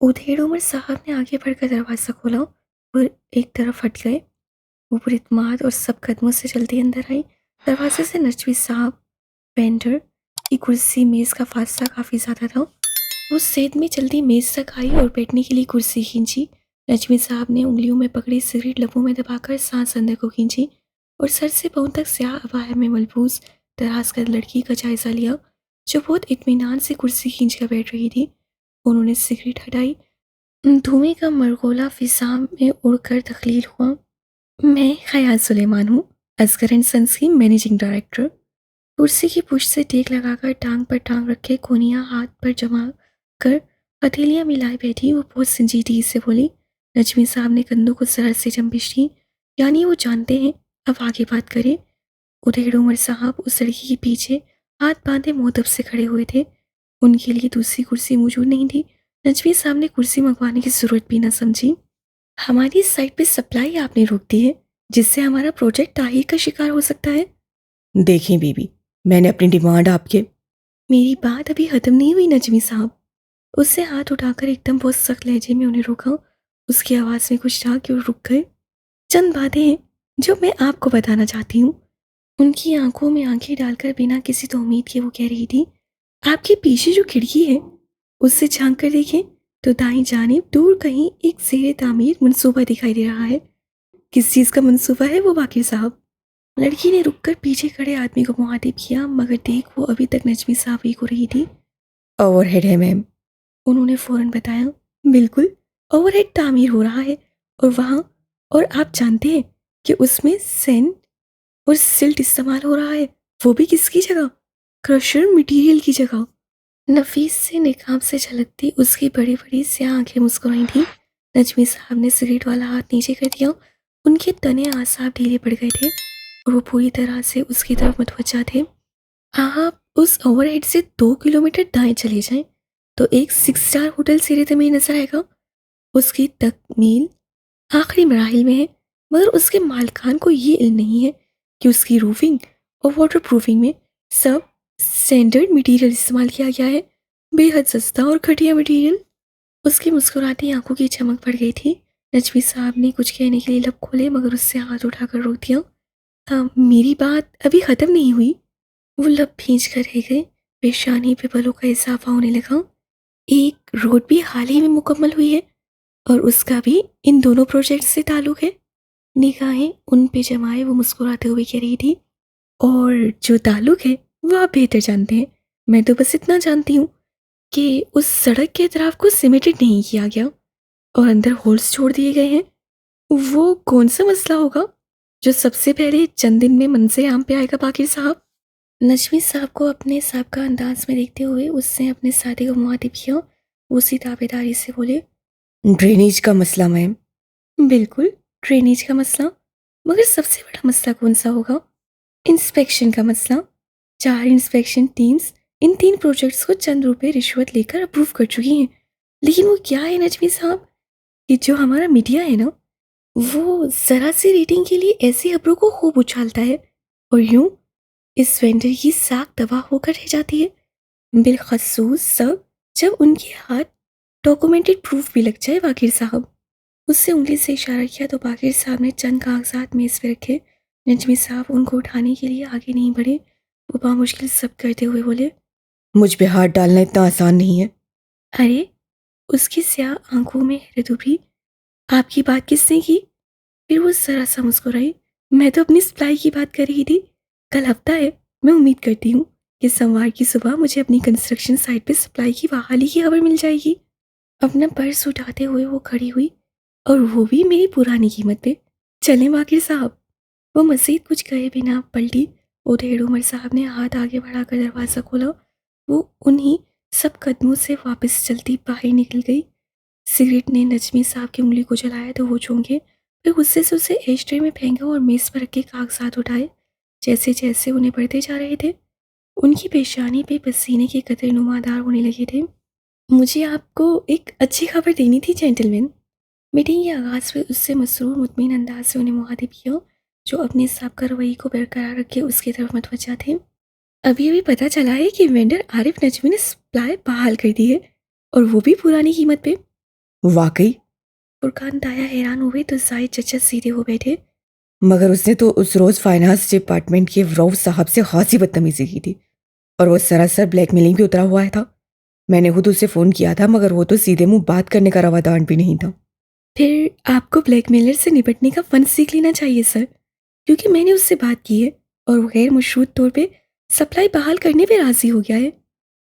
उधेड़ उमर साहब ने आगे बढ़कर दरवाज़ा खोला और एक तरफ हट गए। वो पूरी इत्मीनान और सब कदमों से जल्दी अंदर आई। दरवाजे से नजवी साहब वेंडर की कुर्सी मेज़ का फासला काफ़ी ज़्यादा था। वो सेध में जल्दी मेज़ तक आई और बैठने के लिए कुर्सी खींची। नजवी साहब ने उंगलियों में पकड़ी सिगरेट लबों में दबाकर सांस अंदर को खींची और सर से पांव तक स्याह अबाया में मलबूस दराज कर लड़की का जायजा लिया जो बहुत इत्मीनान से कुर्सी खींच कर बैठ रही थी। उन्होंने सिगरेट हटाई। धुएं का मरगोला फिजा में उड़कर तख्लील हुआ। मैं खयाल सुलेमान हूँ, असगर एंड सन्स की मैनेजिंग डायरेक्टर। कुर्सी की पुष्ट से टेक लगाकर टांग पर टांग रखे कोनियाँ हाथ पर जमा कर हथेलियाँ मिलाए बैठी वो बहुत संजीदगी से बोली। नजमी साहब ने कंधों को सरस से जंबिश की, यानी वो जानते हैं, अब आगे बात करें। उधेड़ उमर साहब उस लड़की के पीछे हाथ बांधे मोहतब से खड़े हुए थे। उनके लिए दूसरी कुर्सी मौजूद नहीं थी। नजमी साहब ने कुर्सी मंगवाने की जरूरत भी न समझी। हमारी साइट पे सप्लाई आपने रोक दी है, जिससे हमारा प्रोजेक्ट ताहीर का शिकार हो सकता है। देखें बीबी, मैंने अपनी डिमांड आपके। मेरी बात अभी खत्म नहीं हुई नजमी साहब। उससे हाथ उठाकर एकदम बहुत सख्त लहजे में उन्हें रोका। उसकी आवाज़ में कुछ था कि वो रुक गए। चंद बातें हैं जो मैं आपको बताना चाहती हूँ। उनकी आंखों में आंखें डालकर बिना किसी तौमीद के वो कह रही थी, आपके पीछे जो खिड़की है उससे झांक कर देखें तो दाईं जानिब दूर कहीं एक ज़ेरे तामीर मंसूबा दिखाई दे रहा है। किस चीज़ का मंसूबा है वो बाकिर साहब? लड़की ने रुककर पीछे खड़े आदमी को मुखातिब किया, मगर देख वो अभी तक नजमी साहब ही को रही थी। ओवरहेड है मैम। उन्होंने फौरन बताया, बिल्कुल, ओवरहेड तामीर हो रहा है और वहाँ, और आप जानते हैं कि उसमें सैंड और सिल्ट इस्तेमाल हो रहा है, वो भी किसकी जगह? क्रशर मटेरियल की जगह। नफीस से निकाब से झलकती उसकी बड़ी बड़ी स्याह आंखें मुस्कुराई थी। नजमी साहब ने सिगरेट वाला हाथ नीचे कर दिया। उनके तने आसाब ढीले पड़ गए थे और वो पूरी तरह से उसकी तरफ मुतवज्जा थे। आप उस ओवरहेड से 2 किलोमीटर दाएं चले जाएं तो एक 6 स्टार होटल सिरे तमीर नजर आएगा। उसकी तकमील आखिरी मराहिल में है, मगर उसके मालिकान को ये इल्म नहीं है कि उसकी रूफिंग और वाटर प्रूफिंग में सब स्टैंडर्ड मटेरियल इस्तेमाल किया गया है, बेहद सस्ता और घटिया मटेरियल। उसकी मुस्कुराती आंखों की चमक पड़ गई थी। नजवी साहब ने कुछ कहने के लिए लब खोले, मगर उससे हाथ उठाकर रोक दिया। मेरी बात अभी ख़त्म नहीं हुई। वो लब भींच कर रह गए। पेशानी पे बलों का इजाफा होने लगा। एक रोड भी हाल ही में मुकम्मल हुई है और उसका भी इन दोनों प्रोजेक्ट से ताल्लुक है। निगाहें उन पे जमाए वो मुस्कुराते हुए कह रही थी, और जो ताल्लुक है वो आप बेहतर जानते हैं। मैं तो बस इतना जानती हूँ कि उस सड़क के तरफ को सिमेटेड नहीं किया गया और अंदर होल्स छोड़ दिए गए हैं। वो कौन सा मसला होगा जो सबसे पहले चंद दिन में मंजर आम पे आएगा बाकिर साहब? नजमी साहब को अपने साहब का अंदाज में देखते हुए उसने अपने साथी को मुखातिब किया। वो उसी ताबेदारी से बोले, ड्रेनेज का मसला मैम। बिल्कुल, ड्रेनेज का मसला। मगर सबसे बड़ा मसला कौन सा होगा? इंस्पेक्शन का मसला। 4 इंस्पेक्शन टीम्स इन 3 प्रोजेक्ट्स को चंद रुपए रिश्वत लेकर अप्रूव कर चुकी हैं। लेकिन वो क्या है नजमी साहब, कि जो हमारा मीडिया है ना, वो ज़रा सी रेटिंग के लिए ऐसी खबरों को खूब उछालता है और यूं इस वेंडर की साख तबाह होकर रह जाती है। बिलखसूस सब जब उनके हाथ डॉक्यूमेंटेड प्रूफ भी लग जाए बाकिर साहब। उससे उंगली से इशारा किया तो बाकिर साहब ने चंद कागजात मेज पे रखे। नजमी साहब उनको उठाने के लिए आगे नहीं बढ़े। वो बामुश्किल सब करते हुए बोले, मुझ पे हाथ डालना इतना आसान नहीं है। अरे, उसकी स्याह आंखों में हैरत उभरी, आपकी बात किसने की? फिर वो जरा सा मुस्कुराई, मैं तो अपनी सप्लाई की बात कर रही थी। कल हफ्ता है, मैं उम्मीद करती हूँ कि सोमवार की सुबह मुझे अपनी कंस्ट्रक्शन साइट पे सप्लाई की बहाली की खबर मिल जाएगी। अपना पर्स उठाते हुए वो खड़ी हुई, और वो भी मेरी पुरानी कीमत पे। चलें वाकिर साहब। वो मज़ीद कुछ कहे बिना पलटी। उधेड़ उमर साहब ने हाथ आगे बढ़ाकर दरवाज़ा खोला। वो उन्हीं सब कदमों से वापस चलती बाहर निकल गई। सिगरेट ने नजमी साहब की उंगली को जलाया तो वो चौंके, फिर गुस्से से उसे एस्ट्रे में फेंका और मेज़ पर रखे कागजात उठाए। जैसे जैसे उन्हें बढ़ते जा रहे थे, उनकी पेशानी पे पसीने के कतरे नुमादार होने लगे थे। मुझे आपको एक अच्छी खबर देनी थी जेंटलमैन। मीटिंग के आगाज़ में उससे मसरूर मुतमिन अंदाज से उन्हें मुखातिब किया, जो अपने साहब रवैये को बरकरार रखे उसकी तरफ मतवज्जा थे। अभी अभी पता चला है कि वेंडर आरिफ नजमी ने सप्लाई बहाल कर दी है, और वो भी पुरानी कीमत पे। वाकई? फुरकान ताया हैरान हुए तो जाहिद चचा सीधे हो बैठे। मगर उसने तो उस रोज़ फाइनेंस डिपार्टमेंट के रऊफ साहब से खासी बदतमीजी की थी और वो सरासर ब्लैकमेलिंग भी उतरा हुआ था। मैंने खुद उसे फ़ोन किया था मगर वो तो सीधे मुंह बात करने का रवादान भी नहीं था। फिर आपको ब्लैकमेलर से निपटने का फन सीख लेना चाहिए सर, क्योंकि मैंने उससे बात की है और वो गैर मशरूत तौर पे सप्लाई बहाल करने पे राजी हो गया है।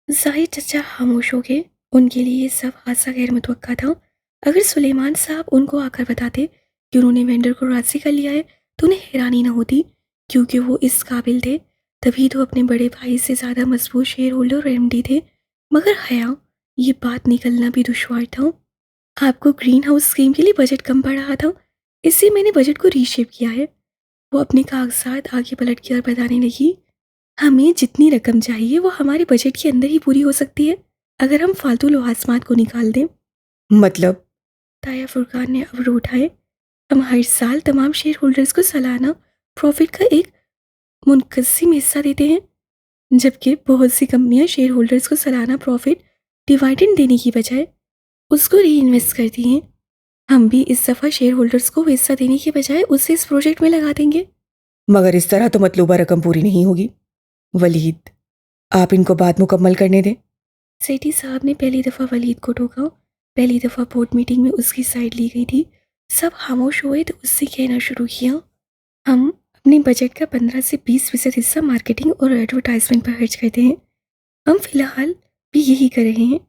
जाहिद चचा खामोश हो गए। उनके लिए ये सब हादसा गैर मुतवक्का था। अगर सुलेमान साहब उनको आकर बताते कि उन्होंने वेंडर को राजी कर लिया है तो उन्हें हैरानी ना होती, क्योंकि वो इस काबिल थे। तभी तो अपने बड़े भाई से ज़्यादा मजबूत शेयर होल्डर और एमडी थे। मगर हया ये बात निकलना भी दुश्वार था। आपको ग्रीन हाउस स्कीम के लिए बजट कम पड़ रहा था, इसलिए मैंने बजट को रीशेप किया है। वो अपने कागजात आगे पलट के और बताने लगी, हमें जितनी रकम चाहिए वो हमारे बजट के अंदर ही पूरी हो सकती है अगर हम फालतू लवाजमात को निकाल दें। मतलब? ताया फुरकान ने अबरू उठाए। हम हर साल तमाम शेयर होल्डर्स को सालाना प्रॉफिट का एक मुनकसिम हिस्सा देते हैं, जबकि बहुत सी कंपनियां शेयर होल्डर्स को सालाना प्रॉफिट डिविडेंड देने की बजाय उसको री इन्वेस्ट करती हैं। हम भी इस दफ़ा शेयर होल्डर्स को वो हिस्सा देने के बजाय उसे इस प्रोजेक्ट में लगा देंगे। मगर इस तरह तो मतलूबा रकम पूरी नहीं होगी। वलीद, आप इनको बात मुकम्मल करने दें। सेठी साहब ने पहली दफ़ा वलीद को टोका। पहली दफ़ा बोर्ड मीटिंग में उसकी साइड ली गई थी। सब खामोश हुए तो उससे कहना शुरू किया, हम अपने बजट का 15 से 20% हिस्सा मार्केटिंग और एडवर्टाइजमेंट पर खर्च करते हैं। हम फिलहाल भी यही कर रहे हैं।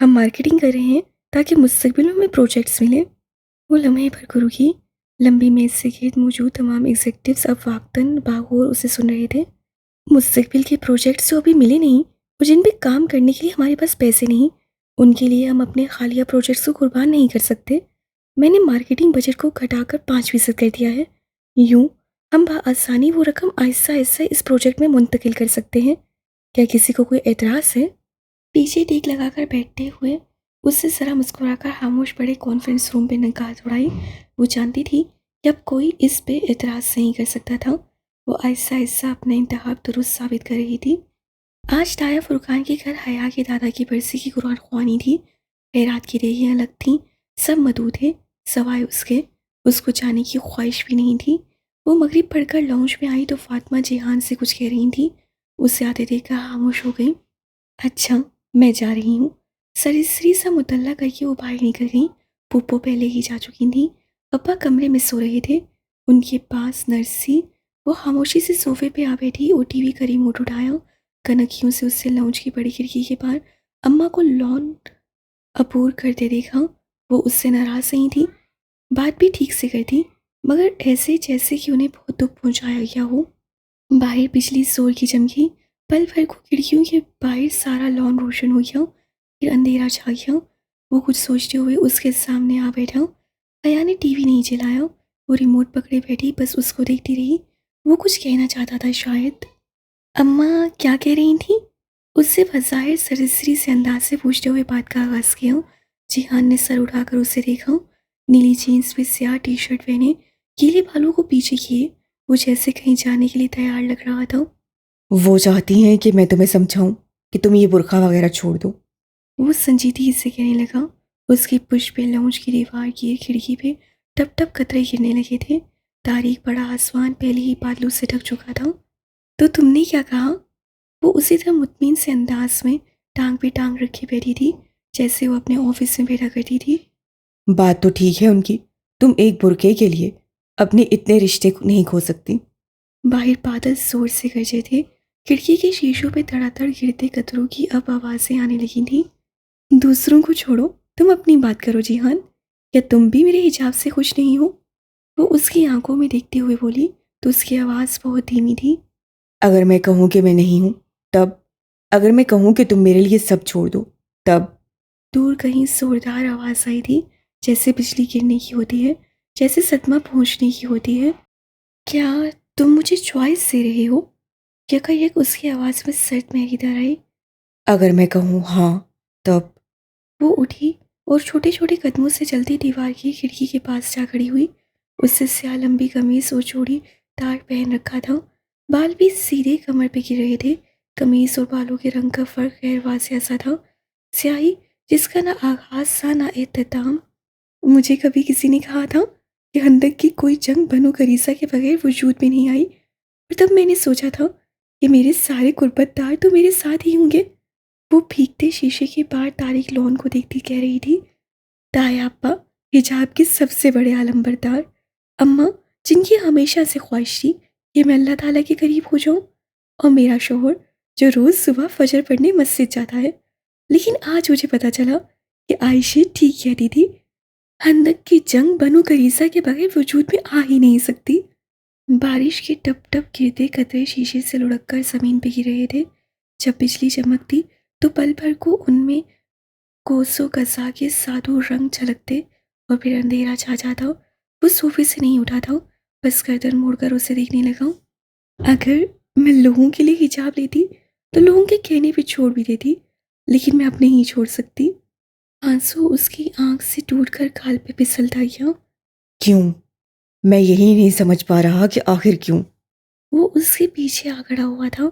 हम मार्केटिंग कर रहे हैं ताकि मुस्तकबिल में प्रोजेक्ट्स मिलें। वो लम्हे भर को रुकी। लंबी मेज से गिर्द मौजूद तमाम एग्जीक्यूटिव्स अब वाकतन बागौर उसे सुन रहे थे। मुस्तकबिल के प्रोजेक्ट्स जो अभी मिले नहीं और जिन पे काम करने के लिए हमारे पास पैसे नहीं, उनके लिए हम अपने हालिया प्रोजेक्ट्स को कुर्बान नहीं कर सकते। मैंने मार्केटिंग बजट को घटाकर 5% कर दिया है। यूं हम आसानी वो रकम आहिस्ता आहिस्ता इस प्रोजेक्ट में मुंतकिल कर सकते हैं। क्या किसी को कोई एतराज़ है? पीछे टेक लगाकर बैठते हुए उससे ज़रा मुस्कुराकर खामोश बड़े कॉन्फ्रेंस रूम पे निगाह दौड़ाई। वो जानती थी कि अब कोई इस पे एतराज़ नहीं कर सकता था। वो आहिस्ता आहिस्ता अपना इंतखाब दुरुस्त साबित कर रही थी। आज ताया फुरकान के घर हया के दादा की बरसी की कुरान ख्वानी थी। खैरात की रेहियाँ अलग थीं। सब मदऊ थे सवाए उसके। उसको जाने की ख्वाहिश भी नहीं थी। वो मगरिब पढ़कर लॉन्च में आई तो फातिमा जिहान से कुछ कह रही थी। उसे आते देखकर खामोश हो गई। अच्छा, मैं जा रही हूँ। सरिस्री सा मुतल्ला करके वो बाहर निकल गई। पुप्पो पहले ही जा चुकी थी। पापा कमरे में सो रहे थे। उनके पास नर्सी। वो खामोशी से सोफे पे आ बैठी और टीवी का रिमोट उठाया। कनखियों से उससे लाउंज की बड़ी खिड़की के पार अम्मा को लॉन अबूर करते देखा। वो उससे नाराज नहीं थी, बात भी ठीक से करती, मगर ऐसे जैसे कि उन्हें बहुत दुख पहुंचाया गया हो। बाहर बिजली जोर की चमकी। पल भर को खिड़कियों के बाहर सारा लॉन रोशन हो गया। फिर अंधेरा छा गया। वो कुछ सोचते हुए उसके सामने आ बैठा। हया ने टीवी नहीं चलाया। वो रिमोट पकड़े बैठी बस उसको देखती रही। वो कुछ कहना चाहता था शायद। अम्मा क्या कह रही थी? उससे बज़ाहिर सरसरी से अंदाज से पूछते हुए बात का आगाज़ किया। जिहान ने सर उठाकर उसे देखा। नीली जीन्स पे स्याह टी शर्ट पहने, गीले बालों को पीछे किए, वो जैसे कहीं जाने के लिए तैयार लग रहा था। वो चाहती हैं कि मैं तुम्हें समझाऊं कि तुम ये बुर्का वगैरह छोड़ दो। वो संजीदगी से कहने लगा। उसकी पुष्प पे लाउंज की दीवार की खिड़की पे टप टप कतरे गिरने लगे थे। तारीख बड़ा आसमान पहले ही बादलों से ढक चुका था। तो तुमने क्या कहा? वो उसी तरह मुतमीन से अंदाज में टांग पे टांग रखी बैठी थी जैसे वो अपने ऑफिस में बैठा करती थी। बात तो ठीक है उनकी, तुम एक बुर्के के लिए अपने इतने रिश्ते को नहीं खो सकती। बाहर बादल जोर से गरजे थे। खिड़की के शीशों पे धड़ाधड़ गिरते कतरों की अब आवाज़ें आने लगी थी। दूसरों को छोड़ो, तुम अपनी बात करो जिहान। क्या तुम भी मेरे हिजाब से खुश नहीं हो? वो उसकी आंखों में देखते हुए बोली तो उसकी आवाज़ बहुत धीमी थी। अगर मैं कहूँ कि मैं नहीं हूँ तब? अगर मैं कहूँ कि तुम मेरे लिए सब छोड़ दो तब? दूर कहीं जोरदार आवाज़ आई थी, जैसे बिजली गिरने की होती है, जैसे सदमा पहुंचने की होती है। क्या तुम मुझे चॉइस दे रहे हो? यकायक उसकी आवाज़ में सर्द महरीदार आई। अगर मैं कहूँ हाँ तब? वो उठी और छोटे छोटे कदमों से जलती दीवार की खिड़की के पास जा खड़ी हुई। उससे स्याह लंबी कमीज और चूड़ी तार पहन रखा था। बाल भी सीधे कमर पे गिर रहे थे। कमीज और बालों के रंग का फर्क गैर वाज़िह सा था। स्याही जिसका ना आगाज सा ना एहतमाम। मुझे कभी किसी ने कहा था कि हंदक की कोई जंग बनो करीसा के बगैर वजूद में नहीं आई, और तब मैंने सोचा था कि मेरे सारे गुर्बतदार तो मेरे साथ ही होंगे। वो भीगते शीशे के पार तारीक लॉन को देखती कह रही थी, ताया अप्पा, हिजाब के सबसे बड़े आलमबरदार, अम्मा जिनकी हमेशा से ख्वाहिश थी कि मैं अल्लाह ताला के करीब हो जाऊं, और मेरा शोहर जो रोज़ सुबह फजर पढ़ने मस्जिद जाता है। लेकिन आज मुझे पता चला कि आयशे ठीक कहती थी, हंदक की जंग बनो करीसा के बगैर वजूद में आ ही नहीं सकती। बारिश के टप टप गिरते कतरे शीशे से लुढ़क कर जमीन पे गिर रहे थे। जब बिजली चमकती तो पल भर को उनमें कोसों कसा के साधु रंग झलकते, और फिर अंधेरा छा जाता। वो सोफे से नहीं उठा था, बस गर्दन मोड़कर उसे देखने लगा। अगर मैं लोगों के लिए हिजाब लेती तो लोगों के कहने पे छोड़ भी देती, लेकिन मैं अब नहीं छोड़ सकती। आंसू उसकी आंख से टूटकर गाल पे फिसलता गया। क्यों? मैं यही नहीं समझ पा रहा कि आखिर क्यों। वो उसके पीछे आ खड़ा हुआ था।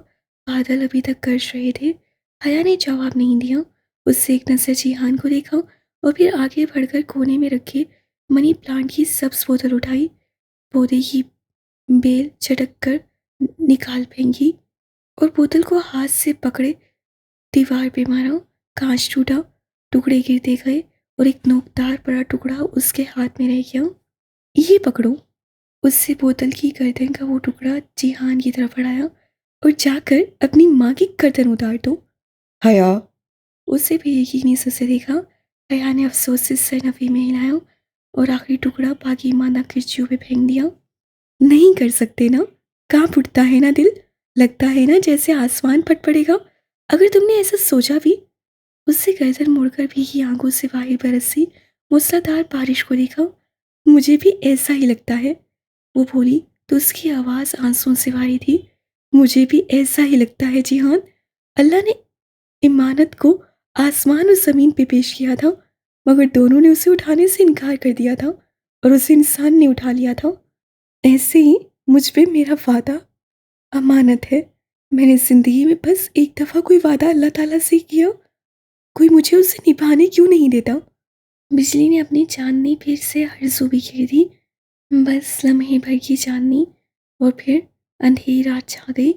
बादल अभी तक गरज रहे थे। हया ने जवाब नहीं दिया। उससे एक नजर जिहान को देखा और फिर आगे बढ़कर कोने में रखे मनी प्लांट की सब्ज बोतल उठाई। पौधे की बेल झटक कर निकाल फेंकी और बोतल को हाथ से पकड़े दीवार पे मारा। कांच टूटा, टुकड़े गिरते गए और एक नोकदार बड़ा टुकड़ा उसके हाथ में रह गया। ये पकड़ो। उससे बोतल की गर्दन का वो टुकड़ा जिहान की तरफ बढ़ाया, और जाकर अपनी माँ की गर्दन उतार दो। हया, उसे भी यकीनी से देखा। हया ने अफसोस से सर नफी में हिलाया और आखिरी टुकड़ा बाकी मादा किरचियों पे फेंक दिया। नहीं कर सकते ना? कांप उठता है ना दिल? लगता है ना जैसे आसमान फट पड़ेगा अगर तुमने ऐसा सोचा भी। उससे गर्दन मोड़कर भीगी आंखों से बाहर बरसी मूसलाधार बारिश को देखा। मुझे भी ऐसा ही लगता है, वो बोली तो उसकी आवाज़ आंसुओं से भारी थी। मुझे भी ऐसा ही लगता है जिहान। अल्लाह ने इमानत को आसमान और ज़मीन पे पेश किया था, मगर दोनों ने उसे उठाने से इनकार कर दिया था और उसे इंसान ने उठा लिया था। ऐसे ही मुझ पे मेरा वादा अमानत है। मैंने ज़िंदगी में बस एक दफ़ा कोई वादा अल्लाह ताला से किया, कोई मुझे उसे निभाने क्यों नहीं देता? बिजली ने अपनी चांदनी फिर से हर बिखेर दी। बस लम्हे भर की चांदनी, और फिर अंधेरी रात छा गई।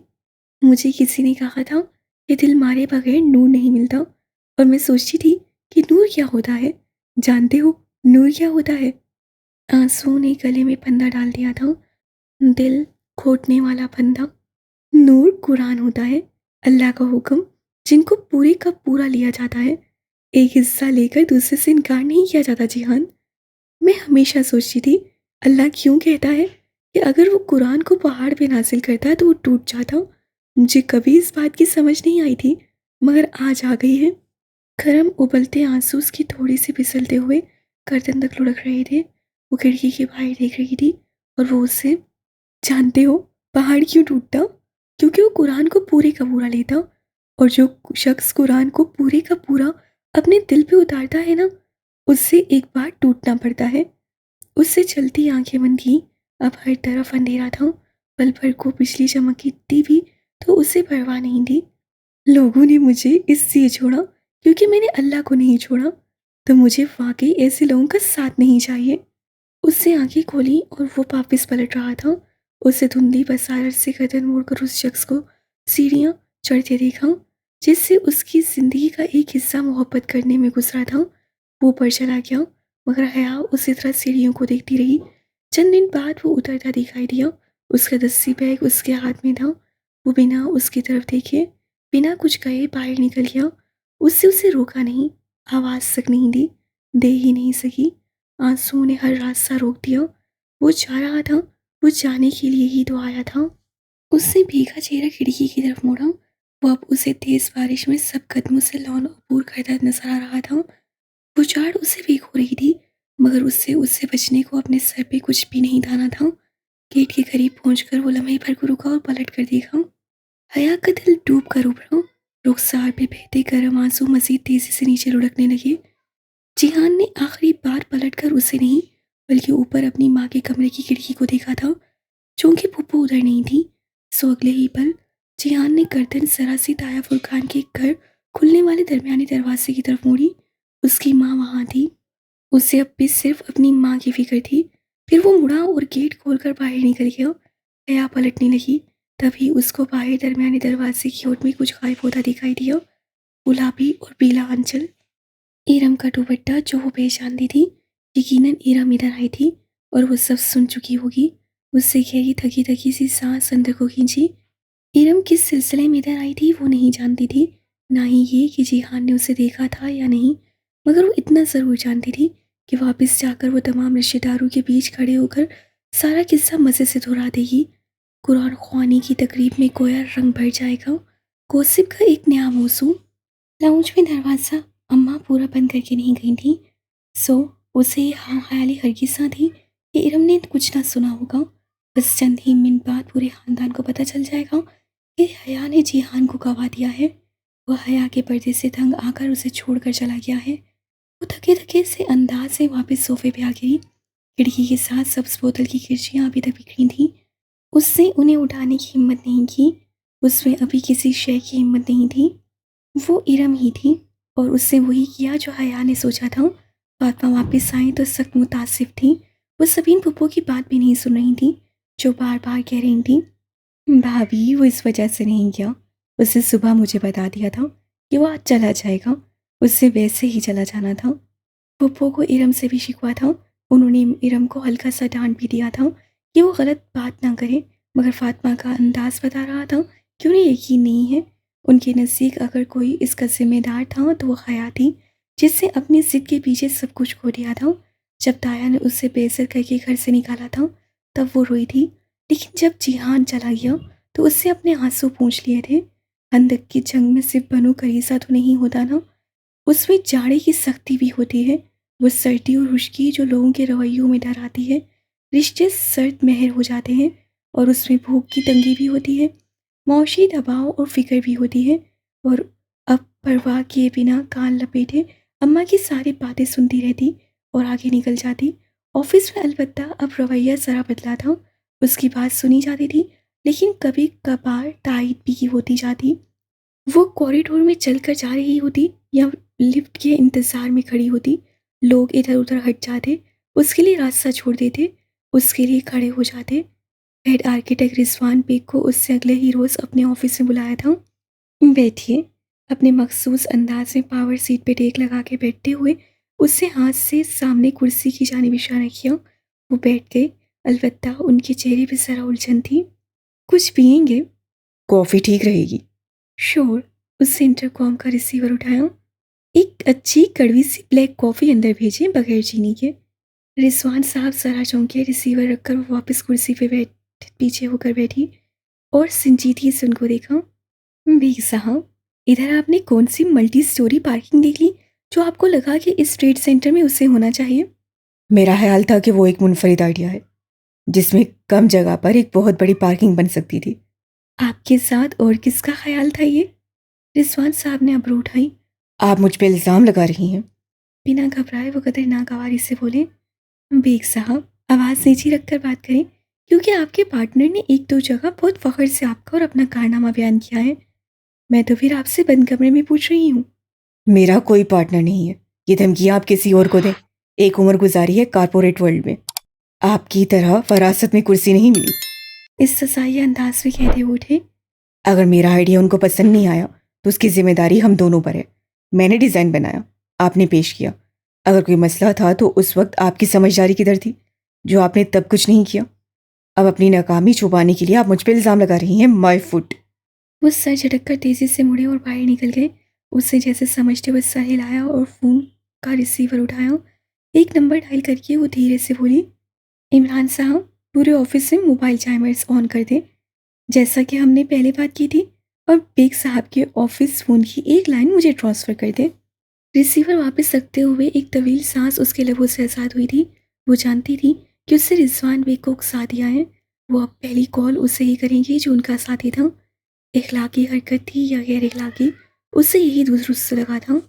मुझे किसी ने कहा था कि दिल मारे बगैर नूर नहीं मिलता, और मैं सोचती थी कि नूर क्या होता है। जानते हो नूर क्या होता है? आंसू ने गले में फंदा डाल दिया था। दिल घोटने वाला फंदा। नूर कुरान होता है, अल्लाह का हुक्म, जिनको पूरे का पूरा लिया जाता है। एक हिस्सा लेकर दूसरे से इनकार नहीं किया जाता जिहान। मैं हमेशा सोचती थी, अल्लाह क्यों कहता है कि अगर वो कुरान को पहाड़ पे नाजिल करता तो वो टूट जाता। मुझे कभी इस बात की समझ नहीं आई थी, मगर आज आ गई है। गर्म उबलते आंसू उसकी थोड़ी सी फिसलते हुए गर्दन तक लुढ़क रहे थे। वो खिड़की के बाहर देख रही थी, और वो उससे, जानते हो पहाड़ क्यों टूटता? क्योंकि वो कुरान को पूरे का पूरा लेता, और जो शख्स कुरान को पूरे का पूरा अपने दिल पे उतारता है ना, उससे एक बार टूटना पड़ता है। उससे चलती आंखें बंद की। अब हर तरफ अंधेरा था। पल भर को बिजली चमकी भी तो उसे परवाह नहीं थी। लोगों ने मुझे इसलिए छोड़ा क्योंकि मैंने अल्लाह को नहीं छोड़ा, तो मुझे वाकई ऐसे लोगों का साथ नहीं चाहिए। उससे आंखें खोली और वो वापस पलट रहा था। उसे धुंधली बसारत से गर्दन मोड़कर उस शख्स को सीढ़ियाँ चढ़ते देखा, जिससे उसकी जिंदगी का एक हिस्सा मोहब्बत करने में गुजरा था। वो ऊपर चला गया, मगर हया उसी तरह सीढ़ियों को देखती रही। चंद दिन बाद वो उतरता दिखाई दिया। उसका दस्ती बैग उसके हाथ में था। वो बिना उसकी तरफ देखे, बिना कुछ कहे बाहर निकल गया। उससे उसे रोका नहीं, आवाज़ तक नहीं दी, दे ही नहीं सकी। आंसुओं ने हर रास्ता रोक दिया। वो जा रहा था, वो जाने के लिए ही तो आया था। उसने भीगा चेहरा खिड़की की तरफ मोड़ा। वो अब उसे तेज बारिश में सब कदमों से लॉन अबूर करता नजर आ रहा था। वो झाड़ उसे भीग हो रही थी, मगर उससे उससे बचने को अपने सर पे कुछ भी नहीं दाना था। गेट के करीब पहुंचकर वो लम्हे भर को रुका और पलट कर देखा। हया का दिल डूब कर उभरा। रुखसार पे बहते गर्म आंसू मजीद तेजी से नीचे लुढ़कने लगे। जिहान ने आखिरी बार पलटकर उसे नहीं, बल्कि ऊपर अपनी माँ के कमरे की खिड़की को देखा था। चूंकि पुप्पो उधर नहीं थी, सो अगले ही पल जिहान ने गर्दन जरा सी ताया फुरकान के घर खुलने वाले दरमियाने दरवाजे की तरफ मोड़ी। उसकी माँ वहां थी। उसे अब भी सिर्फ अपनी माँ की फिक्र थी। फिर वो मुड़ा और गेट खोलकर बाहर निकल गया। हया पलटने लगी, तभी उसको बाहर दरमियाने दरवाजे की ओर में कुछ गायब होता दिखाई दिया। गुलाबी और पीला आंचल, इरम का दुपट्टा जो वो पहचानती थी। यकीनन इरम इधर आई थी और वो सब सुन चुकी होगी। उससे गहरी थकी थकी सी सांस अंदर को खींची। इरम किस सिलसिले में इधर आई थी वो नहीं जानती थी, ना ही ये कि जिहान ने उसे देखा था या नहीं, मगर वो इतना ज़रूर जानती थी कि वापस जाकर वो तमाम रिश्तेदारों के बीच खड़े होकर सारा किस्सा मज़े से दोहरा देगी। कुरान ख्वानी की तकरीब में गोया रंग भर जाएगा। गॉसिप का एक नया मौसू। लाउंज में दरवाज़ा अम्मा पूरा बंद करके नहीं गई थी, सो उसे हाँ ख्याली हरगिज़ ना थी कि इरम ने कुछ ना सुना होगा। बस चंद ही मिनट बाद पूरे ख़ानदान को पता चल जाएगा कि हया ने जिहान को गवा दिया है। वह हया के पर्दे से तंग आकर उसे छोड़कर चला गया है। वो थके थके से अंदाज से वापस सोफे पे आ गिरी। खिड़की के साथ सब्ज बोतल की खिड़कियाँ अभी तक बिखरी थी। उससे उन्हें उठाने की हिम्मत नहीं की। उसमें अभी किसी शय की हिम्मत नहीं थी। वो इरम ही थी और उससे वही किया जो हया ने सोचा था। फातिमा वापस आई तो सख्त मुतासिफ थी। वो सबीन पुप्पो की बात भी नहीं सुन रही थी जो बार बार कह रही थी, भाभी वो इस वजह से नहीं गया, उसे सुबह मुझे बता दिया था कि वो आज चला जाएगा, उससे वैसे ही चला जाना था। पुप्पो को इरम से भी शिकवा था। उन्होंने इरम को हल्का सा डांट भी दिया था कि वो गलत बात ना करे, मगर फातिमा का अंदाज बता रहा था कि उन्हें यकीन नहीं है। उनके नज़दीक अगर कोई इसका जिम्मेदार था तो वो हया थी, जिससे अपनी जिद के पीछे सब कुछ खो दिया था। जब ताया ने उसे बेइज्जत करके घर से निकाला था तब वो रोई थी, लेकिन जब जिहान चला गया तो उससे अपने आंसू पूंछ लिए थे। खंदक की जंग में सिर्फ बनो करीसा तो नहीं होता ना, उसमें जाड़े की सख्ती भी होती है। वो सर्दी और खुश्की जो लोगों के रवैयों में डर आती है। रिश्ते सर्द महर हो जाते हैं और उसमें भूख की तंगी भी होती है, मौशी दबाव और फिक्र भी होती है। और अब परवाह किए बिना कान लपेटे अम्मा की सारी बातें सुनती रहती और आगे निकल जाती। ऑफिस में अलबत्ता अब रवैया ज़रा बदला था। उसकी बात सुनी जाती थी, लेकिन कभी कभार तायद भी होती जाती। वो कॉरिडोर में चलकर जा रही होती या लिफ्ट के इंतज़ार में खड़ी होती। लोग इधर उधर हट जाते, उसके लिए रास्ता छोड़ देते, उसके लिए खड़े हो जाते। हेड आर्किटेक्ट रिजवान बेग को उससे अगले ही रोज़ अपने ऑफिस में बुलाया था। बैठिए। अपने मखसूस अंदाज में पावर सीट पे टेक लगा के बैठते हुए उससे हाथ से सामने कुर्सी की जानिब इशारा किया। वो बैठ गए, अलबत्ता उनके चेहरे पे ज़रा उलझन थी। कुछ पियेंगे? कॉफ़ी ठीक रहेगी। श्योर। उससे इंटरकॉम का रिसीवर उठाया। एक अच्छी कड़वी सी ब्लैक कॉफ़ी अंदर भेजें बगैर चीनी के। रिजवान साहब जरा चौंके। रिसीवर रखकर वो वापस कुर्सी पे पीछे होकर बैठी और संजीदगी से उनको देखा। बेग साहब, इधर आपने कौन सी मल्टी स्टोरी पार्किंग देख ली जो आपको लगा कि इस ट्रेड सेंटर में उसे होना चाहिए? मेरा ख्याल था कि वो एक मुनफरिद आइडिया है जिसमें कम जगह पर एक बहुत बड़ी पार्किंग बन सकती थी। आपके साथ और किसका ख्याल था ये? रिजवान साहब ने अबरू उठाई। आप मुझ पे इल्ज़ाम लगा रही हैं। बिना घबराए वो खतरनाक आवाज़ से बोले, बेग साहब आवाज़ नीची रखकर बात करें, क्योंकि आपके पार्टनर ने एक दो जगह बहुत फख्र से आपका और अपना कारनामा बयान किया है। मैं तो फिर आपसे बंद कमरे में पूछ रही हूँ। मेरा कोई पार्टनर नहीं है। ये धमकियाँ आप किसी और को दें। एक उम्र गुजारी है कारपोरेट वर्ल्ड में, आपकी तरह फरासत में कुर्सी नहीं मिली। इस ससाई अंदाज में कहते उठे। अगर मेरा आइडिया उनको पसंद नहीं आया तो उसकी जिम्मेदारी हम दोनों पर है। मैंने डिज़ाइन बनाया, आपने पेश किया। अगर कोई मसला था तो उस वक्त आपकी समझदारी किधर थी, जो आपने तब कुछ नहीं किया। अब अपनी नाकामी छुपाने के लिए आप मुझ पर इल्ज़ाम लगा रही हैं। My foot. वो सर झटक कर तेजी से मुड़े और बाहर निकल गए। उससे जैसे समझते हुए सर हिलाया और फ़ोन का रिसीवर उठाया। एक नंबर डायल करके वो धीरे से बोली, इमरान साहब पूरे ऑफिस में मोबाइल टाइमर्स ऑन कर दें, जैसा कि हमने पहले बात की थी, और बेग साहब के ऑफिस फ़ोन की एक लाइन मुझे ट्रांसफ़र कर दें। रिसीवर वापस रखते हुए एक तवील सांस उसके लबों से आज़ाद हुई थी। वो जानती थी कि उससे रिजवान बेग को उकसा दिया है। वो अब पहली कॉल उससे ही करेंगी जो उनका साथी था। इखलाकी हरकत थी या गैर इखलाकी, उससे यही दुरुस्त लगा था।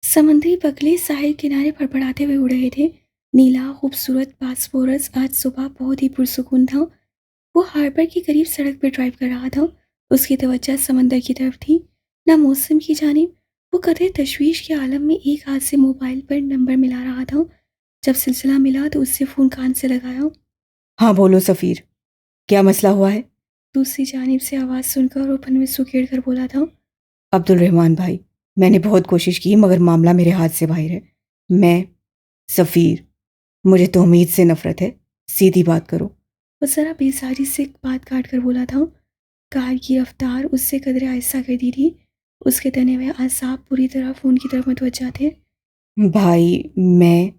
समुद्री बगले साहिल किनारे फड़फड़ाते हुए उड़ रहे थे। नीला खूबसूरत बास्फोरस आज सुबह बहुत ही पुरसुकून था। वो हार्बर के करीब सड़क पर ड्राइव कर रहा था। उसकी तवज्जो समंदर की तरफ थी, ना मौसम की जानिब। वो कदर तशवीश के आलम में एक हाथ से मोबाइल पर नंबर मिला रहा था जब सिलसिला मिला तो उससे फ़ोन कान से लगाया। हाँ बोलो सफ़ीर, क्या मसला हुआ है? दूसरी जानिब से आवाज़ सुनकर और पन में सुकेड़ कर बोला था। अब्दुल रहमान भाई, मैंने बहुत कोशिश की मगर मामला मेरे हाथ से बाहर है। मैं सफ़ीर, मुझे तो उम्मीद से नफ़रत है, सीधी बात करो। वो ज़रा बेसारी से बात काट कर बोला था। कार की रफ्तार उससे कदरे आहिस्ता कर दी थी। उसके तने हुए आसाब पूरी तरह फ़ोन की तरफ मुतवज्जा थे। भाई, मैं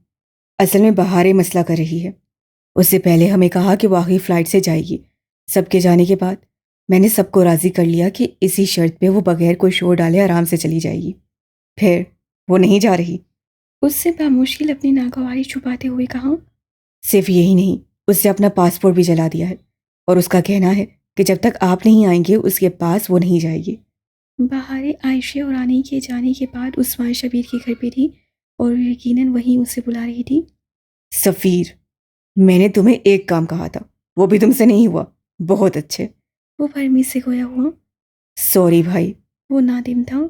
असल में बाहर ये मसला कर रही है। उससे पहले हमें कहा कि वो आखिरी फ़्लाइट से जाएगी। सबके जाने के बाद मैंने सबको राज़ी कर लिया कि इसी शर्त पे वो बगैर कोई शोर डाले आराम से चली जाएगी। फिर वो नहीं जा रही। उससे बामुश्किल अपनी नागवारी छुपाते हुए कहा। सिर्फ यही नहीं, उससे अपना पासपोर्ट भी जला दिया है और उसका कहना है कि जब तक आप नहीं आएंगे उसके पास वो नहीं जाएगी। बहारें आयशे और रानी के जाने के बाद उस्मान शबीर के घर पे थी और यकीनन वहीं उसे बुला रही थी। सफ़ीर, मैंने तुम्हें एक काम कहा था, वो भी तुमसे नहीं हुआ। बहुत अच्छे। वो भरमी से खोया हुआ। सॉरी भाई। वो नादिम था।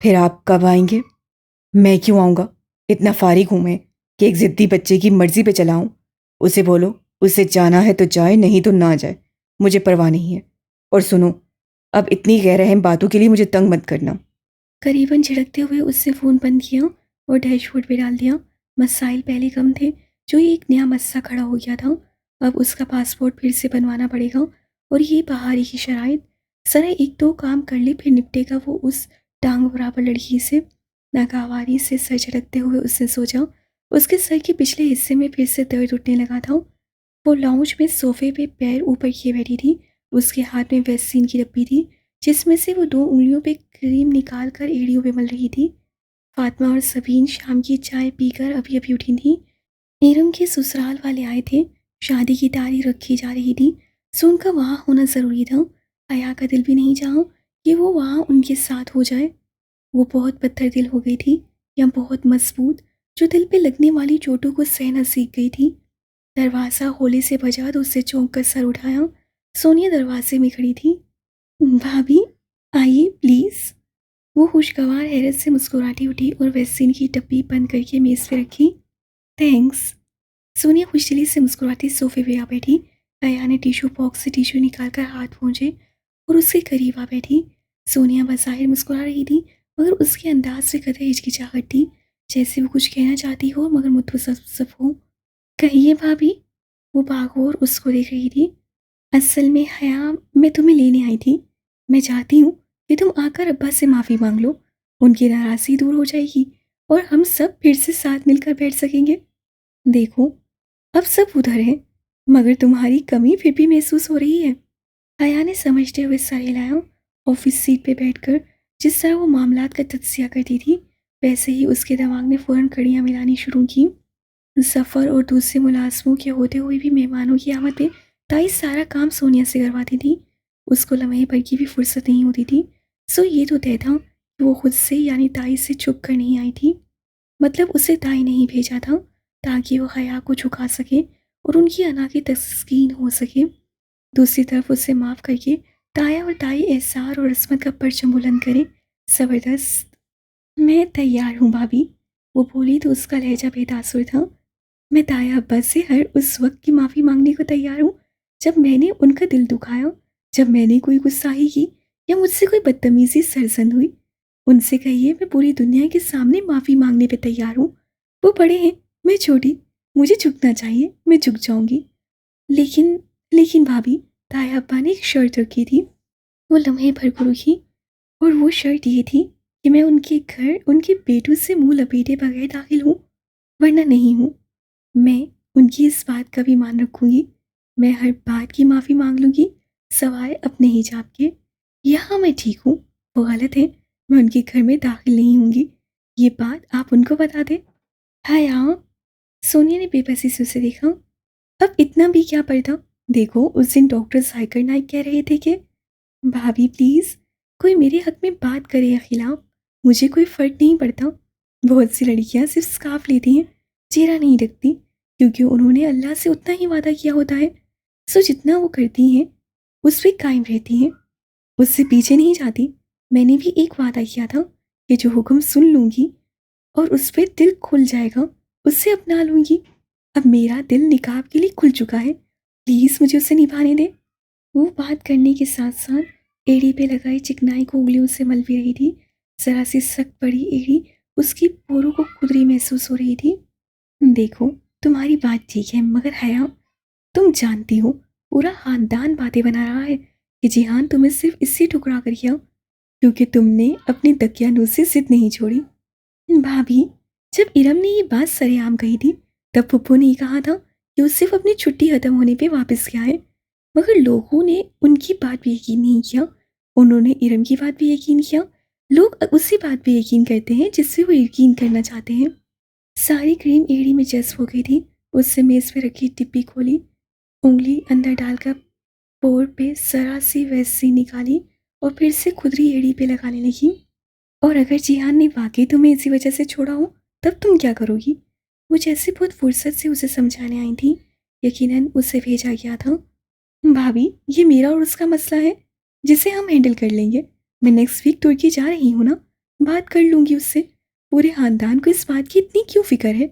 फिर आप कब आएंगे? मैं क्यों आऊँगा? इतना फारिग हूँ मैं कि एक ज़िद्दी बच्चे की मर्ज़ी पे चलाऊँ। उसे बोलो, उसे जाना है तो जाए, नहीं तो ना जाए, मुझे परवाह नहीं है। और सुनो, अब इतनी गैर-रहम बातों के लिए मुझे तंग मत करना। करीबन झिड़कते हुए उससे फ़ोन बंद किया और डैशबोर्ड पे डाल दिया। मसाइल पहले कम थे, जो ये एक नया मस्सा खड़ा हो गया था। अब उसका पासपोर्ट फिर से बनवाना पड़ेगा और ये बाहरी की शराइत। सरे एक दो काम कर ले फिर निपटेगा वो उस टांग बराबर लड़की से। नागवारी से सर झटकते हुए उसने सोचा। उसके सर के पिछले हिस्से में फिर से दर्द उठने लगा था। वो लाउंज में सोफे पे पैर ऊपर किए बैठी थी। उसके हाथ में वैक्सीन की डब्बी थी, जिसमें से वो 2 उंगलियों पे क्रीम निकाल कर एड़ियों पे मल रही थी। फातिमा और सबीन शाम की चाय पीकर अभी-अभी उठी थीं। नीरम के ससुराल वाले आए थे। शादी की तारीख रखी जा रही थी, सो उनका वहाँ होना ज़रूरी था। हया का दिल भी नहीं चाहा कि वो वहाँ उनके साथ हो जाए। वो बहुत पत्थर दिल हो गई थी या बहुत मजबूत, जो दिल पे लगने वाली चोटों को सहना सीख गई थी। दरवाज़ा होले से बजा तो उससे चौंक कर सर उठाया। सोनिया दरवाजे में खड़ी थी। भाभी, आइए प्लीज़। वो खुशगवार हैरत से मुस्कुराती उठी और वैक्सीन की डब्बी बंद करके मेज़ पे रखी। थैंक्स। सोनिया खुशदिली से मुस्कुराती सोफे पे आ बैठी। अया ने टिश्यू बॉक्स से टिश्यू निकालकर हाथ पहुँचे और उसके करीब आ बैठी। सोनिया बज़ाहिर मुस्कुरा रही थी, मगर उसके अंदाज से कतई हिचकिचाहट थी, जैसे वो कुछ कहना चाहती हो मगर मुतवस्सफ हो। कहिए भाभी। वो बागौर उसको देख रही थी। असल में हया, मैं तुम्हें लेने आई थी। मैं चाहती हूँ कि तुम आकर अब्बा से माफ़ी मांग लो। उनकी नाराज़गी दूर हो जाएगी और हम सब फिर से साथ मिलकर बैठ सकेंगे। देखो, अब सब उधर हैं, मगर तुम्हारी कमी फिर भी महसूस हो रही है। हया ने समझते हुए सर हिलाया। ऑफिस सीट पे बैठकर जिस तरह वो मामलात का तज्जिया करती थी, वैसे ही उसके दिमाग ने फ़ौरन कड़ियाँ मिलानी शुरू की। सफ़र और दूसरे मुलाजमों के होते हुए भी मेहमानों की आमद पे ताई सारा काम सोनिया से करवाती थी। उसको लम्हे भर की भी फुर्सत नहीं होती थी। सो ये तो तय था कि वो खुद से यानी ताई से छुप कर नहीं आई थी। मतलब उसे ताई नहीं भेजा था ताकि वो हया को झुका सके और उनकी अना की तस्कीन हो सके। दूसरी तरफ उसे माफ़ करके ताया और ताई एहसार और रस्मत का परचम बुलंद करें। ज़बरदस्त। मैं तैयार हूँ भाभी। वो बोली तो उसका लहजा बेतासुर था। मैं ताया अब्बा से हर उस वक्त की माफ़ी मांगने को तैयार हूँ जब मैंने उनका दिल दुखाया, जब मैंने कोई गुस्साही की या मुझसे कोई बदतमीजी सरजंद हुई। उनसे कहिए मैं पूरी दुनिया के सामने माफ़ी मांगने पे तैयार हूँ। वो बड़े हैं, मैं छोटी, मुझे झुकना चाहिए, मैं झुक जाऊंगी। लेकिन लेकिन भाभी, ताया अब्बा ने एक शर्त रखी थी। वो लम्हे भर को रुकी और वो शर्त ये थी कि मैं उनके घर उनके बेटों से मुंह लपेटे बगैर दाखिल हूँ, वरना नहीं हूँ। मैं उनकी इस बात का भी मान रखूंगी। मैं हर बात की माफ़ी मांग लूंगी, सवाए अपने हिजाब के। यहाँ मैं ठीक हूँ, वो गलत है, मैं उनके घर में दाखिल नहीं होंगी। ये बात आप उनको बता दें। हाँ यहाँ। सोनिया ने बेबसी से उसे देखा। अब इतना भी क्या पड़ता। देखो, उस दिन डॉक्टर साइकर नाइक कह रहे थे कि भाभी प्लीज़, कोई मेरे हक में बात करे या खिलाफ, मुझे कोई फ़र्क नहीं पड़ता। बहुत सी लड़कियां सिर्फ स्कार्फ लेती हैं, चेहरा नहीं रखती, क्योंकि उन्होंने अल्लाह से उतना ही वादा किया होता है। सो जितना वो करती हैं उस पर कायम रहती हैं, उससे पीछे नहीं जाती। मैंने भी एक वादा किया था कि जो हुक्म सुन लूँगी और उस पर दिल खुल जाएगा, उससे अपना लूँगी। अब मेरा दिल निकाह के लिए खुल चुका है, प्लीज़ मुझे उसे निभाने दे। वो बात करने के साथ साथ एड़ी पे लगाई चिकनाई को उंगलियों से मल भी रही थी। जरा सी सख्त पड़ी एड़ी उसकी पोरों को खुदरी महसूस हो रही थी। देखो, तुम्हारी बात ठीक है, मगर हया, तुम जानती हो पूरा खानदान बातें बना रहा है कि जिहान तुम्हें सिर्फ इससे ठुकरा कर किया क्योंकि तुमने अपनी दकियानूस से जिद नहीं छोड़ी। भाभी, जब इरम ने ये बात सरेआम कही थी तब पप्पू ने कहा था कि वो सिर्फ अपनी छुट्टी खत्म होने पे वापस गया है, मगर लोगों ने उनकी बात भी यकीन नहीं किया। उन्होंने इरम की बात भी यकीन किया। लोग उसी बात पे यकीन करते हैं जिससे वो यकीन करना चाहते हैं। सारी क्रीम एड़ी में जज्ब हो गई थी। उससे मेज पे रखी डिब्बी खोली, उंगली अंदर डालकर पोर पे जरा सी वैसी निकाली और फिर से खुदरी एड़ी पे लगाने लगी। और अगर जिहान ने वाकई तुम्हें इसी वजह से छोड़ा हो तब तुम क्या करोगी? वो जैसे बहुत फुर्सत से उसे समझाने आई थी। यकीनन उसे भेजा गया था। भाभी, ये मेरा और उसका मसला है जिसे हम हैंडल कर लेंगे। मैं नेक्स्ट वीक तुर्की जा रही हूँ ना, बात कर लूँगी उससे। पूरे खानदान को इस बात की इतनी क्यों फिक्र है?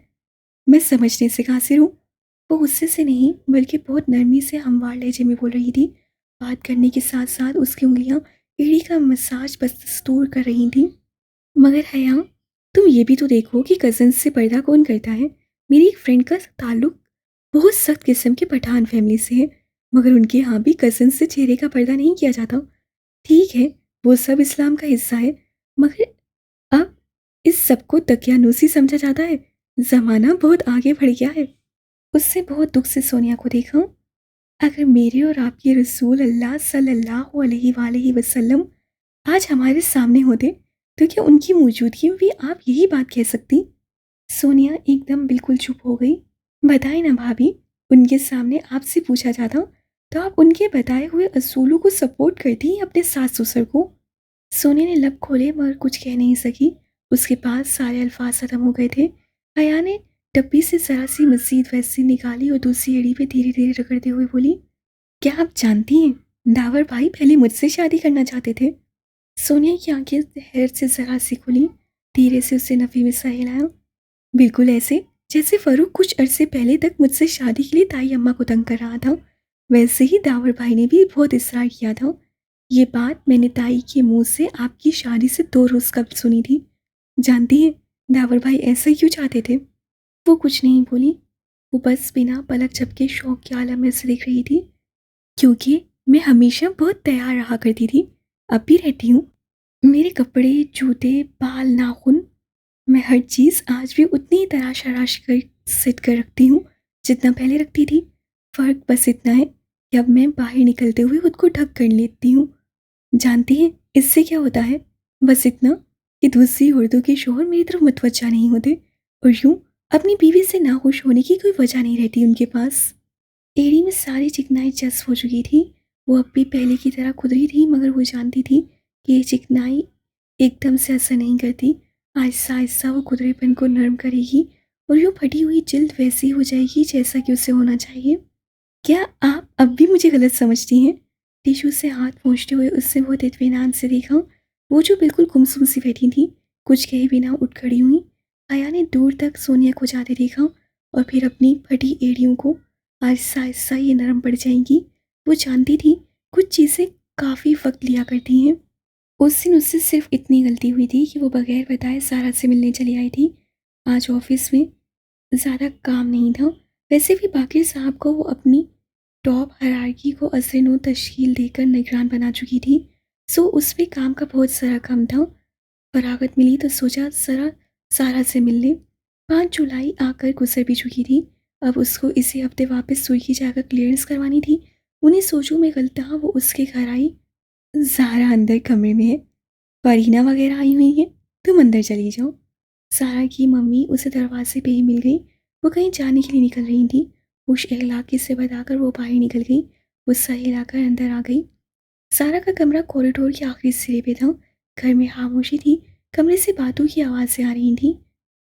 मैं समझने से कासिर हूँ। वो गुस्से से नहीं बल्कि बहुत नरमी से हमवार लहजे में बोल रही थी। बात करने के साथ साथ उसकी उंगलियां एड़ी का मसाज बदस्तूर कर रही थी। मगर हया, तुम ये भी तो देखो कि कजन से पर्दा कौन करता है। मेरी एक फ्रेंड का ताल्लुक बहुत सख्त किस्म के पठान फैमिली से है, मगर उनके यहाँ भी कजन से चेहरे का पर्दा नहीं किया जाता। ठीक है, वो सब इस्लाम का हिस्सा है, मगर अब इस सबको दकियानूसी समझा जाता है। जमाना बहुत आगे बढ़ गया है। उससे बहुत दुख से सोनिया को देखा। अगर मेरे और आपके रसूल अल्लाह सल्लल्लाहु अलैहि वसल्लम आज हमारे सामने होते तो क्या उनकी मौजूदगी में भी आप यही बात कह सकती? सोनिया एकदम बिल्कुल चुप हो गई। बताए ना भाभी, उनके सामने आपसे पूछा जाता तो आप उनके बताए हुए असूलों को सपोर्ट करती अपने सास ससुर को? सोनिया ने लब खोले मगर कुछ कह नहीं सकी। उसके पास सारे अल्फाज खत्म हो गए थे। हया ने डब्बी से जरा सी मजीद वैसी निकाली और दूसरी एड़ी पे धीरे धीरे रगड़ते हुए बोली, क्या आप जानती हैं, डावर भाई पहले मुझसे शादी करना चाहते थे। सोनिया की आंखें हैरत से जरा सी खुली। धीरे से उसे नफी में सा हिलाया। बिल्कुल ऐसे जैसे फरूक कुछ अरसे पहले तक मुझसे शादी के लिए ताई अम्मा को तंग कर रहा था, वैसे ही डावर भाई ने भी बहुत इसरार किया था। ये बात मैंने ताई के मुंह से आपकी शादी से 2 रोज कबल सुनी थी। जानती हैं डावर भाई ऐसा क्यों चाहते थे? वो कुछ नहीं बोली। वो बस बिना पलक झपके शौक के आलम में से देख रही थी। क्योंकि मैं हमेशा बहुत तैयार रहा करती थी, अब भी रहती हूँ। मेरे कपड़े, जूते, बाल, नाखून, मैं हर चीज़ आज भी उतनी ही तराश तराश कर सिट कर रखती हूँ जितना पहले रखती थी। फ़र्क बस इतना है कि अब मैं बाहर निकलते हुए खुद को ढक कर लेती हूँ। जानती हैं इससे क्या होता है? बस इतना कि दूसरी औरतों के शोहर मेरी तरफ मुतवज्जा नहीं होते और यूं अपनी बीवी से नाखुश होने की कोई वजह नहीं रहती उनके पास। एड़ी में सारी चिकनाई जज्ब हो चुकी थी। वो अब भी पहले की तरह खुदरी थी, मगर वो जानती थी कि ये चिकनाई एकदम से असर नहीं करती। आहिस्ता आहिस्ता वो खुदरेपन को नरम करेगी और यूं फटी हुई जिल्द वैसी हो जाएगी जैसा कि उसे होना चाहिए। क्या आप अब भी मुझे गलत समझती हैं? टिशू से हाथ पोंछते हुए उससे बहुत इत्मीनान से देखा। वो जो बिल्कुल गुमसुम सी बैठी थी, कुछ कहे बिना उठ खड़ी हुई। आया ने दूर तक सोनिया को जाते देखा और फिर अपनी फटी एड़ियों को आहिस्ता आहिस्ता ये नरम पड़ जाएंगी। वो जानती थी कुछ चीज़ें काफ़ी वक्त लिया करती हैं। उस दिन उससे सिर्फ इतनी गलती हुई थी कि वो बगैर बताए सारा से मिलने चली आई थी। आज ऑफिस में ज़्यादा काम नहीं था। वैसे भी बाकिर साहब को वो अपनी टॉप हायरार्की को असर तश्कील देकर निगरान बना चुकी थी, सो उस पे काम का बहुत सारा कम था। फरागत मिली तो सोचा ज़रा सारा से मिल ले। 5 जुलाई आकर गुजर भी चुकी थी। अब उसको इसी हफ्ते वापस तुर्की जाकर क्लियरेंस करवानी थी। उन्हें सोचों में गलता वो उसके घर आई। ज़ारा अंदर कमरे में है, फरीना वगैरह आई हुई है, तुम अंदर चली जाओ। सारा की मम्मी उसे दरवाजे पे ही मिल गई। वो कहीं जाने के लिए निकल रही थी। होश इलाके से बताकर वो बाहर निकल गई। गुस्सा हिलाकर अंदर आ गई। सारा का कमरा कॉरिडोर के आखिरी सिरे पे था। घर में खामोशी थी। कमरे से बातों की आवाज़ें आ रही थी,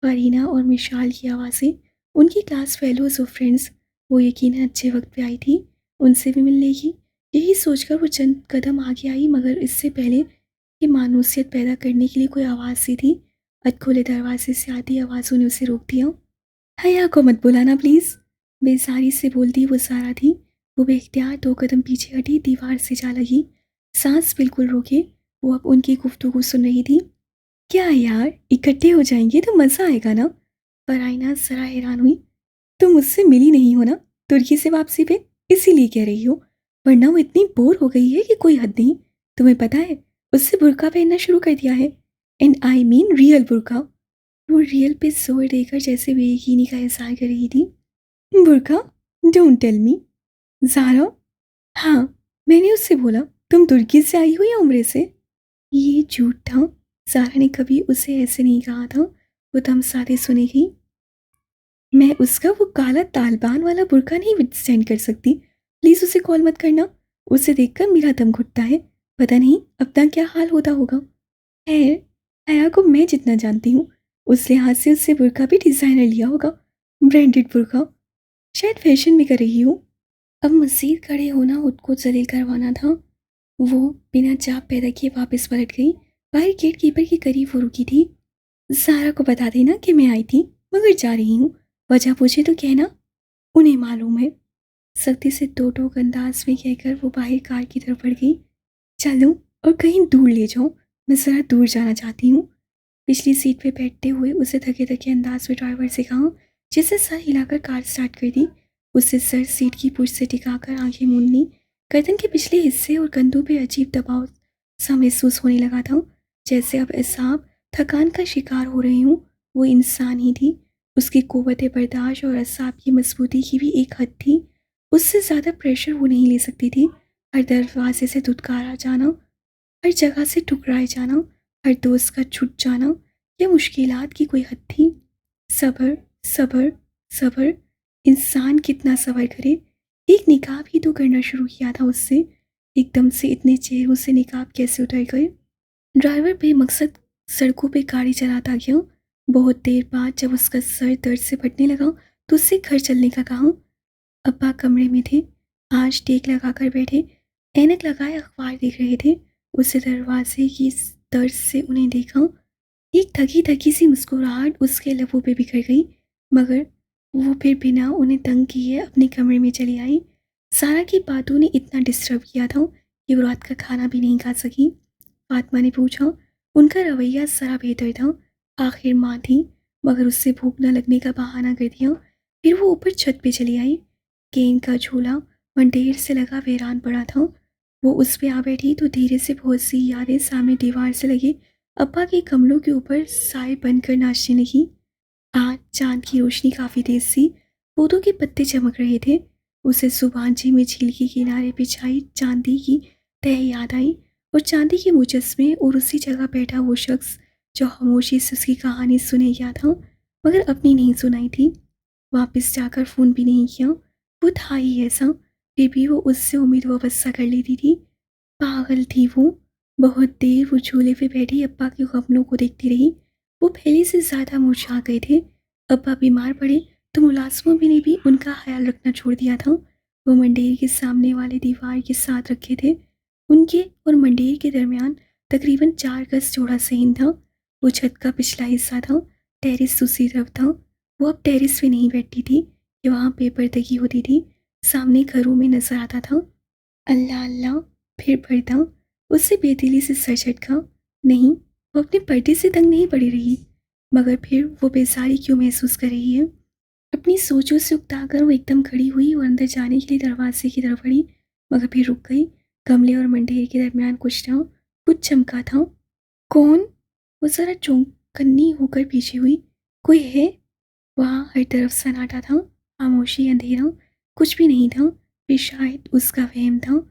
फरीना और मिशाल की आवाज़ें, उनकी क्लास फेलोज और फ्रेंड्स। वो यकीनन अच्छे वक्त पे आई थी, उनसे भी मिल लेगी। यही सोचकर वो चंद कदम आगे आई, मगर इससे पहले कि मानूसियत पैदा करने के लिए कोई आवाज़ सी थी, अधखुले दरवाजे से आती आवाज़ों ने उसे रोक दिया। हया को मत बुलाना प्लीज़, बेसारी से बोलती वो सारा थी। वो बेख्तियार 2 कदम पीछे हटी, दीवार से जा लगी, सांस बिल्कुल रोके। वो अब उनकी गुफ्तगू सुन रही थी। क्या यार, इकट्ठे हो जाएंगे तो मज़ा आएगा ना। पर आईना ज़रा हैरान हुई। तुम मुझसे मिली नहीं हो ना तुर्की से वापसी पे, इसीलिए कह रही हो, वरना वो इतनी बोर हो गई है कि कोई हद नहीं। तुम्हें पता है, उससे बुर्का पहनना शुरू कर दिया है, एंड आई मीन रियल बुर्का। वो रियल पे जोर देकर जैसे बेयकीनी का इजहार कर रही थी। बुर्का? Don't tell me. ज़ारा? हाँ, मैंने उससे बोला, तुम तुर्की से आई हो या उम्रे से? ये झूठ था। ज़ारा ने कभी उसे ऐसे नहीं कहा था। वो तमसाते सुनेगी। मैं उसका वो काला तालिबान वाला बुर्का नहीं विथस्टैंड कर सकती। प्लीज़ उसे कॉल मत करना। उसे देखकर मेरा दम घुटता है। पता नहीं अपना क्या हाल होता होगा। खैर, हया को मैं जितना जानती हूँ, उस लिहाज से उससे बुर्का भी डिज़ाइनर लिया होगा, ब्रांडेड बुर्का। शायद फैशन में कर रही हो। अब मज़ीद खड़े होना खुद को जलील करवाना था। वो बिना चाप पैदा किए वापस पलट गई। बाहर गेट कीपर के करीब वो रुकी थी। ज़ारा को बता देना कि मैं आई थी, मगर जा रही हूँ। वजह पूछे तो कहना उन्हें मालूम है। सख्ती से दो टोक अंदाज में कहकर वो बाहर कार की तरफ बढ़ गई। चलो और कहीं दूर ले जाओ, मैं ज़रा दूर जाना चाहती हूँ। पिछली सीट पे बैठते हुए उसे थके थके अंदाज में ड्राइवर से कहा, जिससे सर हिलाकर कार स्टार्ट कर दी। उससे सर सीट की पुश से टिकाकर आंखें मूंद ली। गर्दन के पिछले हिस्से और कंधों पे अजीब दबाव सा महसूस होने लगा था, जैसे अब एहसाब थकान का शिकार हो रहे हूँ। वो इंसान ही थी। उसकी कुव्वत बर्दाश्त और असाब की मजबूती की भी एक हद थी। उससे ज़्यादा प्रेशर वो नहीं ले सकती थी। हर दरवाजे से धुतकारा जाना, हर जगह से ठुकराए जाना, हर दोस्त का छूट जाना, या मुश्किलात की कोई हद थी। सब्र, सब्र, सब्र। इंसान कितना सब्र करे। एक निकाब ही तो करना शुरू किया था उससे। एकदम से इतने चेहरों से निकाब कैसे उतर गए। ड्राइवर बेमकसद सड़कों पे गाड़ी चलाता गया। बहुत देर बाद जब उसका सर दर्द से फटने लगा तो उससे घर चलने का कहा। अब्बा कमरे में थे। आज टेक लगाकर बैठे, ऐनक लगाए अखबार देख रहे थे। उसे दरवाजे की तर्ज से उन्हें देखा। एक थकी थकी सी मुस्कुराहट उसके लबों पे बिखर गई, मगर वो फिर बिना उन्हें तंग किए अपने कमरे में चली आई। सारा की बातों ने इतना डिस्टर्ब किया था कि वो रात का खाना भी नहीं खा सकी। फातिमा ने पूछा। उनका रवैया ज़रा बेहतर था। आखिर माँ थी, मगर उससे भूख न लगने का बहाना कर दिया। फिर वो ऊपर छत पे चली आई। गेंद का झूला मंडेर से लगा वीरान पड़ा था। वो उस पे आ बैठी तो धीरे से बहुत सी यादें सामने दीवार से लगे अब्बा के कमलों के ऊपर साए बनकर नाचने लगी। आज चांद की रोशनी काफ़ी तेज सी, पौधों के पत्ते चमक रहे थे। उसे सुबह में झील के किनारे बिछाई चांदी की तह याद आई, और चांदी के मुजस्मे, और उसी जगह बैठा वो शख्स जो खामोशी से उसकी कहानी सुने गया था, मगर अपनी नहीं सुनाई थी। वापस जाकर फ़ोन भी नहीं किया। वो था ही ऐसा, फिर भी वो उससे उम्मीद वाबस्ता कर लेती थी। पागल थी वो। बहुत देर वो झूले पे बैठी अब्बा के गमलों को देखती रही। वो पहले से ज़्यादा मुरझा गए थे। अब्बा बीमार पड़े तो मुलाजमों ने भी उनका ख्याल रखना छोड़ दिया था। वो मंडेर के सामने वाले दीवार के साथ रखे थे। उनके और मंडेर के दरमियान तकरीबन 4 गज चौड़ा सहन था। वो छत का पिछला हिस्सा था। टेरिस दूसरी तरफ था। वो अब टेरिस पे नहीं बैठती थी कि वहाँ बेपर्दगी होती थी। सामने घरों में नजर आता था। अल्लाह अल्लाह, फिर पर्दा। उससे बेदिली से सर झटका। नहीं, वो अपने पर्दे से तंग नहीं पड़ी रही, मगर फिर वो बेजारी क्यों महसूस कर रही है। अपनी सोचों से उकताकर वो एकदम खड़ी हुई और अंदर जाने के लिए दरवाजे की तरफ बढ़ी, मगर फिर रुक गई। गमले और मंडेर के दरमियान कुछ था, कुछ चमका था। कौन? वो जरा चौंकन्नी होकर पीछे हुई। कोई है? वहाँ हर तरफ सन्नाटा था, खामोशी, अंधेरा, कुछ भी नहीं था। फिर शायद उसका वहम था।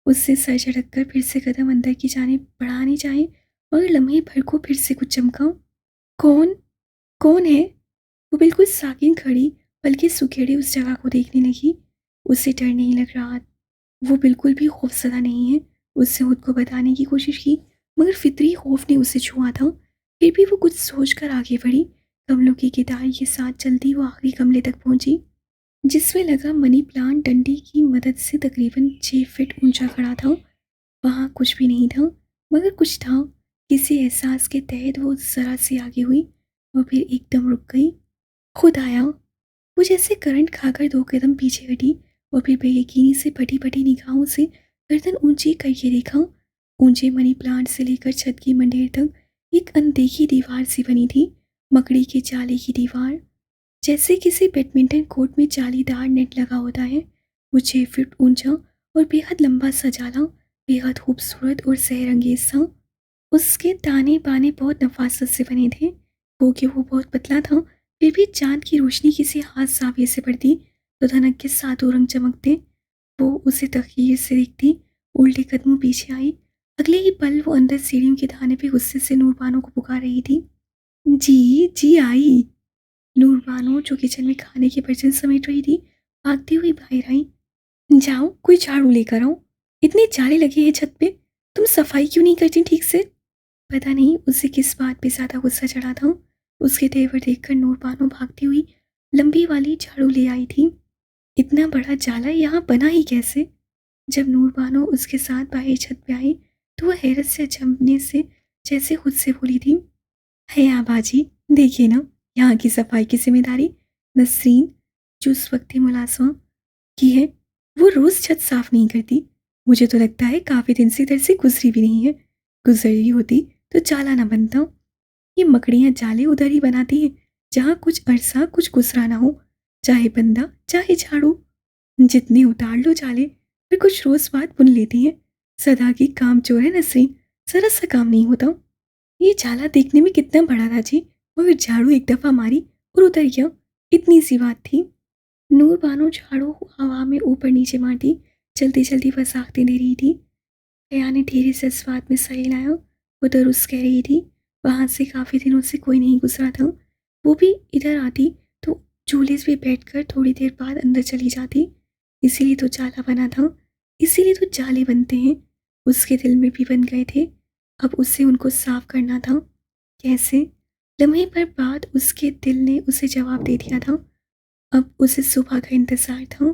उससे सर झटक कर फिर से कदम अंदर की जाने बढ़ाने चाहे, मगर लम्हे भर को फिर से कुछ चमका। कौन? कौन है? वो बिल्कुल साकिन खड़ी, बल्कि सुखेड़ी उस जगह को देखने लगी। उसे डर नहीं लग रहा, वो बिल्कुल भी खौफजदा नहीं है। उससे खुद को बताने की कोशिश की, मगर फितरी खौफ ने उसे छुआ था। फिर भी वो कुछ सोचकर आगे बढ़ी। गमलों की किताई के साथ चलती वो आखिरी कमरे तक पहुंची, जिसमें लगा मनी प्लांट डंडी की मदद से तकरीबन 6 फीट ऊंचा खड़ा था। वहाँ कुछ भी नहीं था, मगर कुछ था। किसी एहसास के तहत वो जरा सी आगे हुई और फिर एकदम रुक गई। खुद आया। वो जैसे करंट खाकर 2 कदम पीछे हटी और फिर बेयकीनी से फटी फटी निगाहों से गर्दन ऊंची करके देखा। ऊंचे मनी प्लांट से लेकर छत की मंडेर तक एक अनदेखी दीवार सी बनी थी, मकड़ी के जाले की दीवार, जैसे किसी बैडमिंटन कोर्ट में जालीदार नेट लगा होता है। वो 6 फीट ऊंचा और बेहद लंबा सा जाला, बेहद खूबसूरत और सहरंगेज सा। उसके ताने बाने बहुत नफासत से बने थे। वो बहुत पतला था, फिर भी चांद की रोशनी किसी हाथ साफे से पड़ती तो धनक के सातों रंग चमकते। वो उसे तखीर से देखती, उल्टे कदमों पीछे आई। अगले ही पल वो अंदर सीढ़ियों के धाने पे गुस्से से नूरबानो को पुकार रही थी। जी जी आई। नूरबानो जो किचन में खाने के बर्तन समेट रही थी, भागती हुई बाहर आई। जाओ कोई झाड़ू लेकर आओ, इतने जाले लगे हैं छत पे, तुम सफाई क्यों नहीं करती ठीक से। पता नहीं उसे किस बात पे ज्यादा गुस्सा चढ़ा था। उसके तेवर देखकर नूरबानो भागती हुई लंबी वाली झाड़ू ले आई थी। इतना बड़ा जाला यहाँ बना ही कैसे। जब नूरबानो उसके साथ बाहर छत पे आई तो वह हैरत से जमने से जैसे खुद से बोली थी, है आबाजी, देखिए ना, यहाँ की सफाई की जिम्मेदारी नसरीन, जो उस वक्त ही मुलाजमा की है, वो रोज छत साफ नहीं करती। मुझे तो लगता है काफी दिन से इधर से गुजरी भी नहीं है, गुजर रही होती तो जाला ना बनता। ये मकड़ियां जाले उधर ही बनाती हैं जहाँ कुछ अरसा कुछ गुजरा ना हो, चाहे बंदा चाहे झाड़ू। जितने उतार लो जाले, फिर कुछ रोज बाद बुन लेती हैं। सदा की काम चोर है नसरीन, जरा सा काम नहीं होता। ये जाला देखने में कितना बड़ा था जी, मगर झाड़ू एक दफा मारी और उतर गया, इतनी सी बात थी। नूर बानो झाड़ू हवा में ऊपर नीचे मारती, चलती चलती फसाखते दे रही थी। हया ने धीरे से इस बात में सही लाया। वो दरुस कह रही थी, वहां से काफी दिनों से कोई नहीं गुजरा था। वो भी इधर आती तो झूले पे बैठकर थोड़ी देर बाद अंदर चली जाती। इसीलिए तो जाला बना था, इसीलिए तो जाले बनते हैं। उसके दिल में भी बन गए थे, अब उसे उनको साफ करना था। कैसे? लम्हे भर बाद उसके दिल ने उसे जवाब दे दिया था। अब उसे सुबह का इंतजार था।